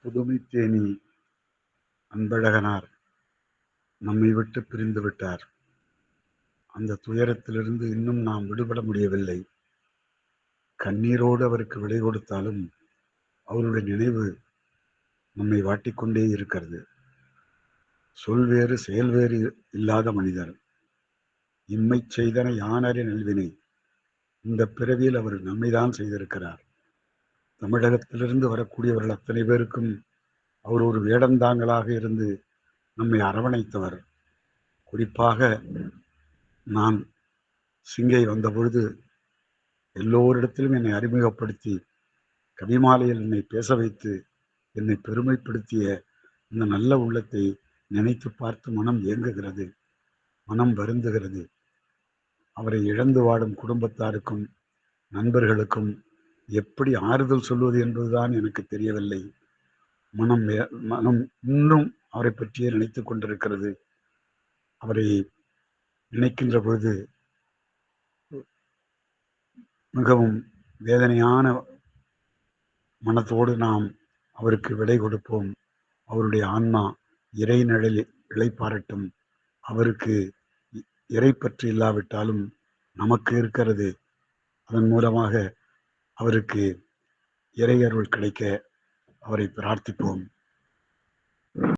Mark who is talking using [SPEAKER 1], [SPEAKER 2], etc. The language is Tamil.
[SPEAKER 1] புதுமைத்தேனி அன்பழகனார் நம்மை விட்டு பிரிந்து விட்டார். அந்த துயரத்திலிருந்து இன்னும் நாம் விடுபட முடியவில்லை. கண்ணீரோடு அவருக்கு விடை கொடுத்தாலும் அவருடைய நினைவு நம்மை வாட்டிக்கொண்டே இருக்கிறது. சொல் வேறு செயல் வேறு இல்லாத மனிதர். இம்மை செய்தன யானறி நல்வினை. இந்த பிறவியில் அவர் நன்மைதான் செய்திருக்கிறார். தமிழகத்திலிருந்து வரக்கூடியவர்கள் அத்தனை பேருக்கும் அவர் ஒரு வேடந்தாங்களாக இருந்து நம்மை அரவணைத்தவர். குறிப்பாக நான் சிங்கை வந்தபொழுது எல்லோரிடத்திலும் என்னை அறிமுகப்படுத்தி கவிமாலையில் என்னை பேச வைத்து என்னை பெருமைப்படுத்திய இந்த நல்ல உள்ளத்தை நினைத்து பார்த்து மனம் ஏங்குகிறது, மனம் வருந்துகிறது. அவரை இழந்து வாடும் குடும்பத்தாருக்கும் நண்பர்களுக்கும் எப்படி ஆறுதல் சொல்வது என்பதுதான் எனக்கு தெரியவில்லை. மனம் இன்னும் அவரை பற்றியே நினைத்து கொண்டிருக்கிறது. அவரை நினைக்கின்ற பொழுது மிகவும் வேதனையான மனத்தோடு நாம் அவருக்கு விடை கொடுப்போம். அவருடைய ஆன்மா இறை நிழலில் இளைப்பாறட்டும். அவருக்கு இறை பற்று இல்லாவிட்டாலும் நமக்கு இருக்கிறது. அதன் மூலமாக அவருக்கு இறை அருள் கிடைக்க அவரை பிரார்த்திப்போம்.